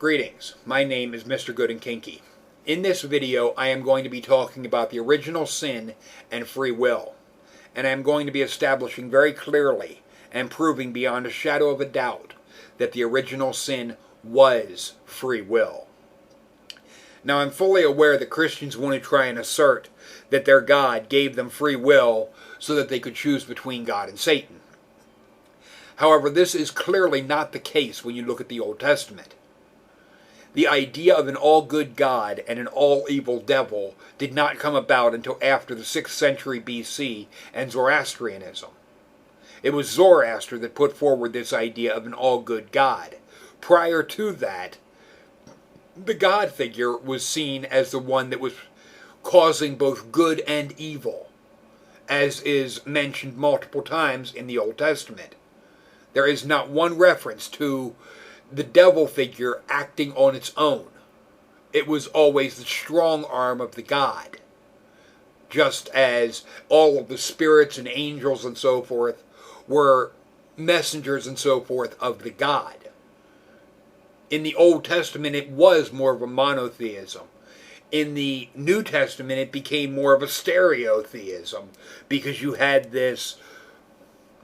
Greetings, my name is Mr. Good and Kinky. In this video I am going to be talking about the original sin and free will. And I am going to be establishing very clearly and proving beyond a shadow of a doubt that the original sin was free will. Now I'm fully aware that Christians want to try and assert that their God gave them free will so that they could choose between God and Satan. However, this is clearly not the case when you look at the Old Testament. The idea of an all-good God and an all-evil devil did not come about until after the 6th century BC and Zoroastrianism. It was Zoroaster that put forward this idea of an all-good God. Prior to that, the God figure was seen as the one that was causing both good and evil, as is mentioned multiple times in the Old Testament. There is not one reference to the devil figure acting on its own. It was always the strong arm of the God. Just as all of the spirits and angels and so forth were messengers and so forth of the God. In the Old Testament it was more of a monotheism. In the New Testament it became more of a stereotheism, because you had this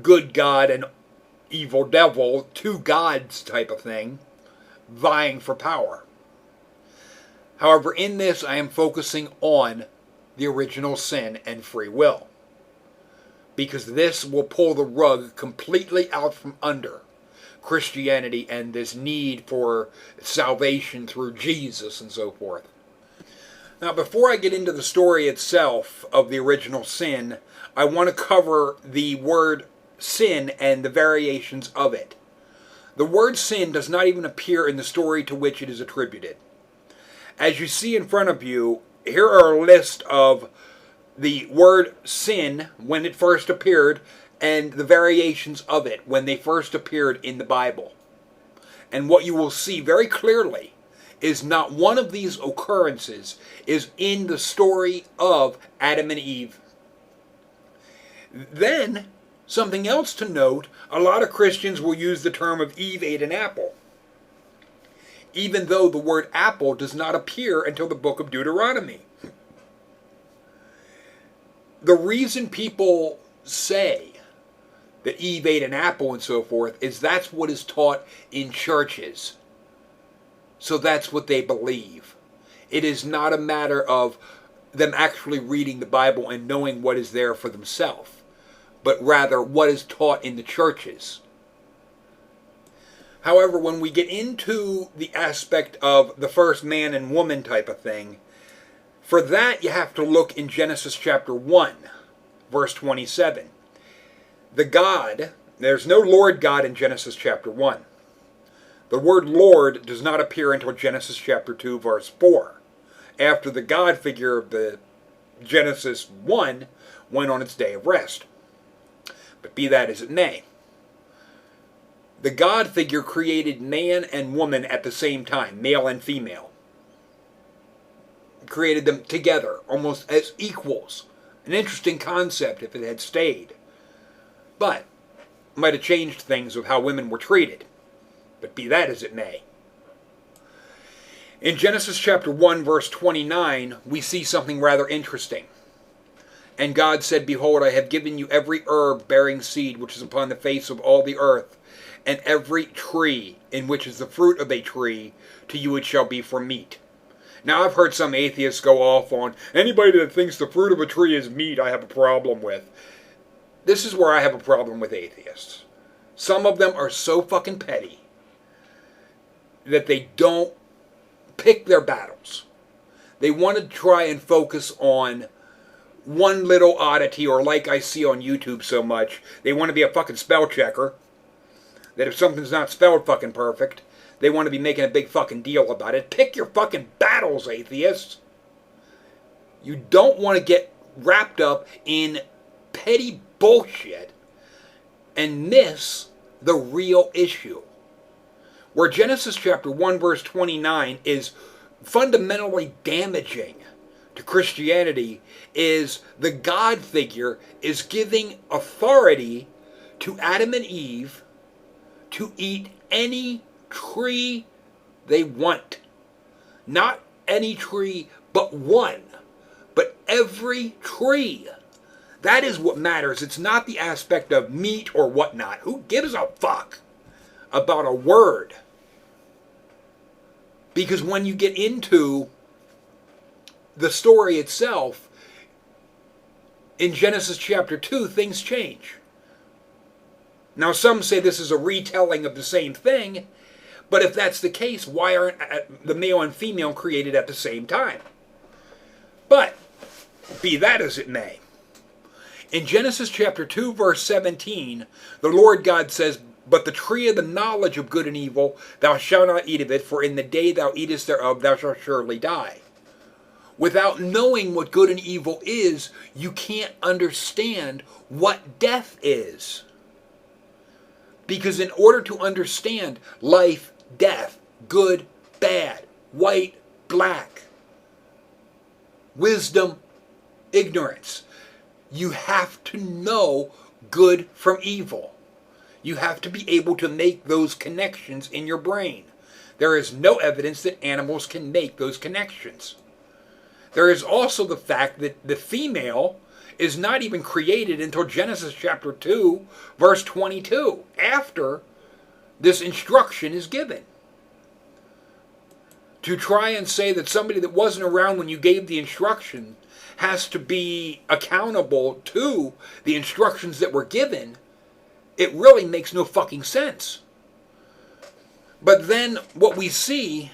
good God and evil devil, two gods type of thing, vying for power. However, in this I am focusing on the original sin and free will, because this will pull the rug completely out from under Christianity and this need for salvation through Jesus and so forth. Now, before I get into the story itself of the original sin, I want to cover the word sin and the variations of it. The word sin does not even appear in the story to which it is attributed. As you see in front of you, here are a list of the word sin when it first appeared and the variations of it when they first appeared in the Bible. And what you will see very clearly is not one of these occurrences is in the story of Adam and Eve. Then, something else to note, a lot of Christians will use the term of Eve ate an apple, even though the word apple does not appear until the book of Deuteronomy. The reason people say that Eve ate an apple and so forth is that's what is taught in churches. So that's what they believe. It is not a matter of them actually reading the Bible and knowing what is there for themselves, but rather what is taught in the churches. However, when we get into the aspect of the first man and woman type of thing, for that you have to look in Genesis chapter 1, verse 27. The God, there's no Lord God in Genesis chapter 1. The word Lord does not appear until Genesis chapter 2, verse 4, after the God figure of the Genesis 1 went on its day of rest. But be that as it may, the God figure created man and woman at the same time, male and female. Created them together, almost as equals. An interesting concept if it had stayed. But might have changed things with how women were treated. But be that as it may. In Genesis chapter 1, verse 29, we see something rather interesting. And God said, Behold, I have given you every herb bearing seed which is upon the face of all the earth, and every tree in which is the fruit of a tree, to you it shall be for meat. Now I've heard some atheists go off on, anybody that thinks the fruit of a tree is meat I have a problem with. This is where I have a problem with atheists. Some of them are so fucking petty that they don't pick their battles. They want to try and focus on one little oddity, or like I see on YouTube so much, they want to be a fucking spell checker. That if something's not spelled fucking perfect, they want to be making a big fucking deal about it. Pick your fucking battles, atheists. You don't want to get wrapped up in petty bullshit and miss the real issue. Where Genesis chapter 1 verse 29 is fundamentally damaging to Christianity is the God figure is giving authority to Adam and Eve to eat any tree they want. Not any tree, but one. But every tree. That is what matters. It's not the aspect of meat or whatnot. Who gives a fuck about a word? Because when you get into the story itself, in Genesis chapter 2, things change. Now, some say this is a retelling of the same thing, but if that's the case, why aren't the male and female created at the same time? But, be that as it may, in Genesis chapter 2, verse 17, the Lord God says, "But the tree of the knowledge of good and evil, thou shalt not eat of it, for in the day thou eatest thereof, thou shalt surely die." Without knowing what good and evil is, you can't understand what death is. Because in order to understand life, death, good, bad, white, black, wisdom, ignorance, you have to know good from evil. You have to be able to make those connections in your brain. There is no evidence that animals can make those connections. There is also the fact that the female is not even created until Genesis chapter 2, verse 22, after this instruction is given. To try and say that somebody that wasn't around when you gave the instruction has to be accountable to the instructions that were given, it really makes no fucking sense. But then what we see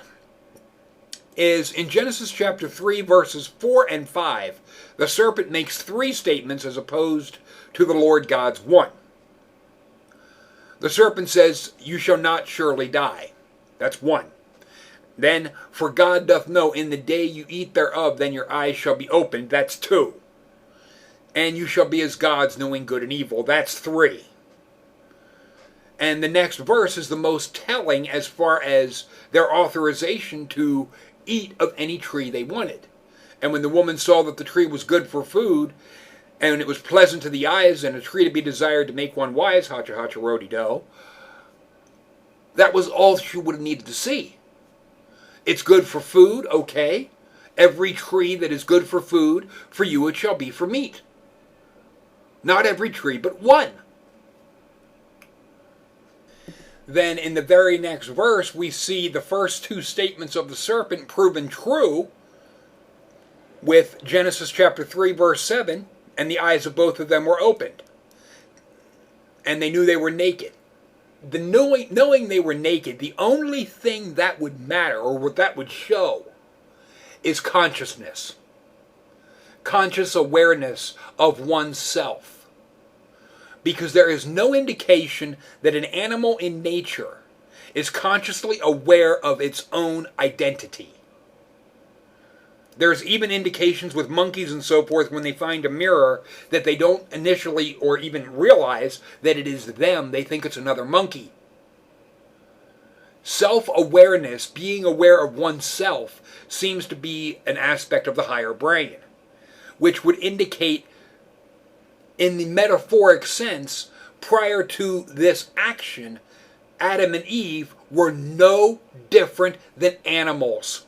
is in Genesis chapter 3, verses 4 and 5, the serpent makes 3 statements as opposed to the Lord God's 1. The serpent says, "You shall not surely die." That's 1. Then, "For God doth know, in the day you eat thereof, then your eyes shall be opened." That's 2. "And you shall be as gods, knowing good and evil." That's 3. And the next verse is the most telling as far as their authorization to eat of any tree they wanted. "And when the woman saw that the tree was good for food, and it was pleasant to the eyes, and a tree to be desired to make one wise," hacha hacha rody do, that was all she would have needed to see. It's good for food, okay. Every tree that is good for food, for you it shall be for meat. Not every tree, but one. Then in the very next verse, we see the first 2 statements of the serpent proven true with Genesis chapter 3, verse 7, "And the eyes of both of them were opened, and they knew they were naked." The knowing they were naked, the only thing that would matter, or what that would show, is consciousness. Conscious awareness of oneself. Because there is no indication that an animal in nature is consciously aware of its own identity. There's even indications with monkeys and so forth when they find a mirror that they don't initially or even realize that it is them. They think it's another monkey. Self-awareness, being aware of oneself, seems to be an aspect of the higher brain, which would indicate, in the metaphoric sense, prior to this action, Adam and Eve were no different than animals.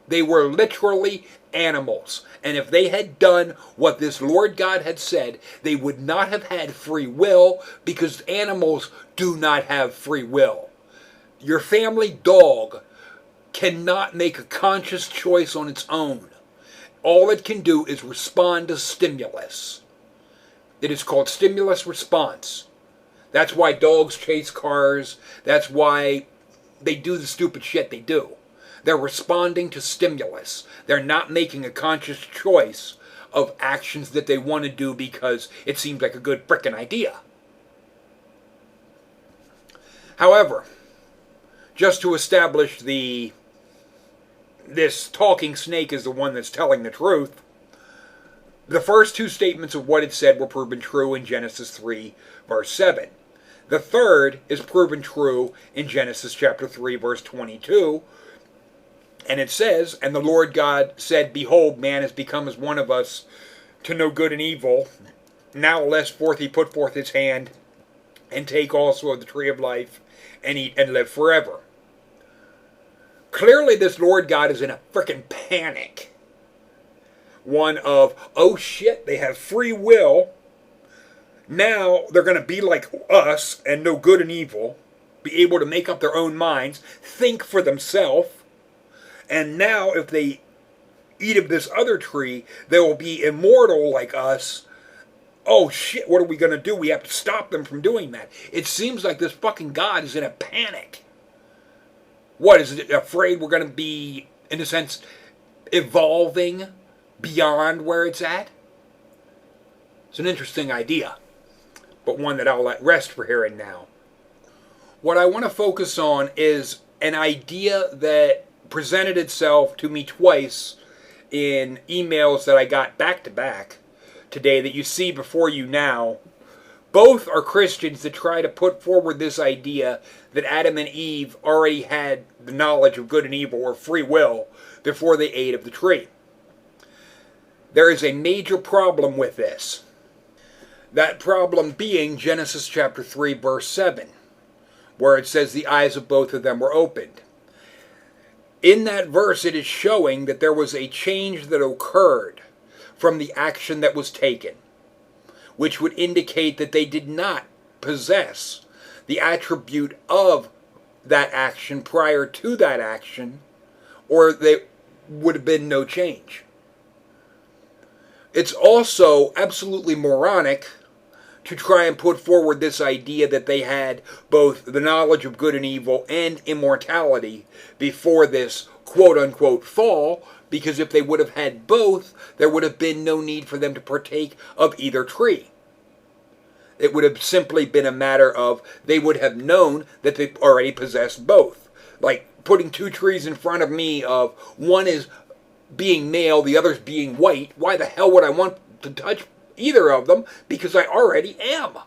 They were literally animals. And if they had done what this Lord God had said, they would not have had free will, because animals do not have free will. Your family dog cannot make a conscious choice on its own. All it can do is respond to stimulus. It is called stimulus response. That's why dogs chase cars. That's why they do the stupid shit they do. They're responding to stimulus. They're not making a conscious choice of actions that they want to do because it seems like a good frickin' idea. However, just to establish this talking snake is the one that's telling the truth, the first 2 statements of what it said were proven true in Genesis 3, verse 7. The third is proven true in Genesis chapter 3, verse 22. And it says, "And the Lord God said, Behold, man is become as one of us to know good and evil. Now lest forth he put forth his hand, and take also of the tree of life, and eat and live forever." Clearly this Lord God is in a freaking panic. One of, oh shit, they have free will. Now they're going to be like us and know good and evil, be able to make up their own minds, think for themselves. And now if they eat of this other tree, they will be immortal like us. Oh shit, what are we going to do? We have to stop them from doing that. It seems like this fucking God is in a panic. What, is it afraid we're going to be, in a sense, evolving beyond where it's at? It's an interesting idea, but one that I'll let rest for here and now. What I want to focus on is an idea that presented itself to me twice in emails that I got back to back today that you see before you now. Both are Christians that try to put forward this idea that Adam and Eve already had the knowledge of good and evil, or free will, before they ate of the tree. There is a major problem with this. That problem being Genesis chapter 3, verse 7, where it says the eyes of both of them were opened. In that verse, it is showing that there was a change that occurred from the action that was taken, which would indicate that they did not possess the attribute of that action prior to that action, or there would have been no change. It's also absolutely moronic to try and put forward this idea that they had both the knowledge of good and evil and immortality before this quote-unquote fall, because if they would have had both, there would have been no need for them to partake of either tree. It would have simply been a matter of they would have known that they already possessed both. Like putting two trees in front of me of one is being male, the other's being white. Why the hell would I want to touch either of them? Because I already am.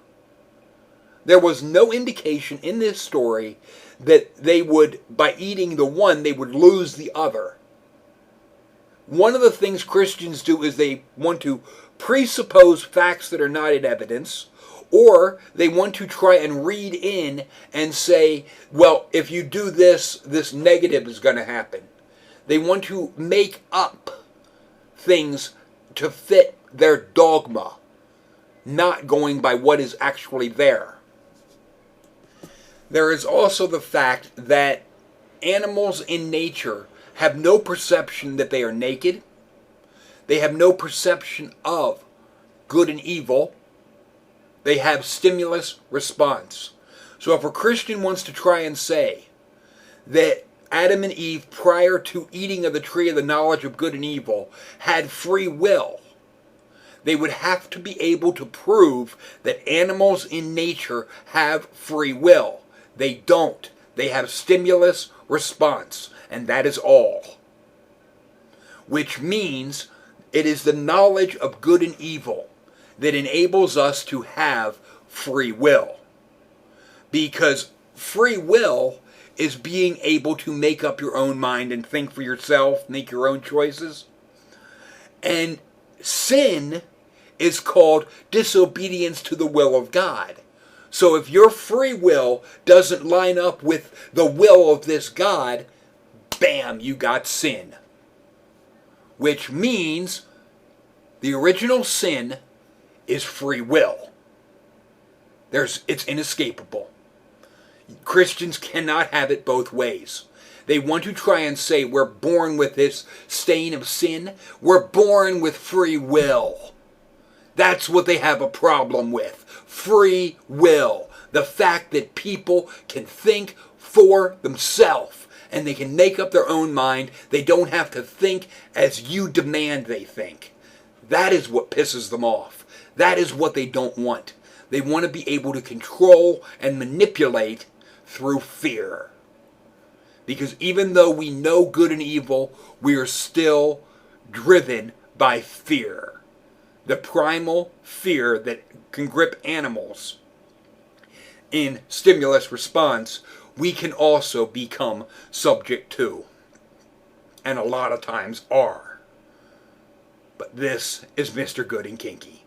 There was no indication in this story that they would, by eating the one, they would lose the other. One of the things Christians do is they want to presuppose facts that are not in evidence, or they want to try and read in and say, well, if you do this, this negative is going to happen. They want to make up things to fit their dogma, not going by what is actually there. There is also the fact that animals in nature have no perception that they are naked. They have no perception of good and evil. They have stimulus response. So if a Christian wants to try and say that Adam and Eve, prior to eating of the tree of the knowledge of good and evil, had free will, they would have to be able to prove that animals in nature have free will. They don't. They have stimulus response, and that is all. Which means it is the knowledge of good and evil that enables us to have free will. Because free will is being able to make up your own mind and think for yourself, make your own choices. And sin is called disobedience to the will of God. So if your free will doesn't line up with the will of this God, bam, you got sin. Which means the original sin is free will. It's inescapable. Christians cannot have it both ways. They want to try and say we're born with this stain of sin. We're born with free will. That's what they have a problem with. Free will. The fact that people can think for themselves and they can make up their own mind. They don't have to think as you demand they think. That is what pisses them off. That is what they don't want. They want to be able to control and manipulate through fear. Because even though we know good and evil, we are still driven by fear. The primal fear that can grip animals in stimulus response, we can also become subject to. And a lot of times are. But this is Mr. Good and Kinky.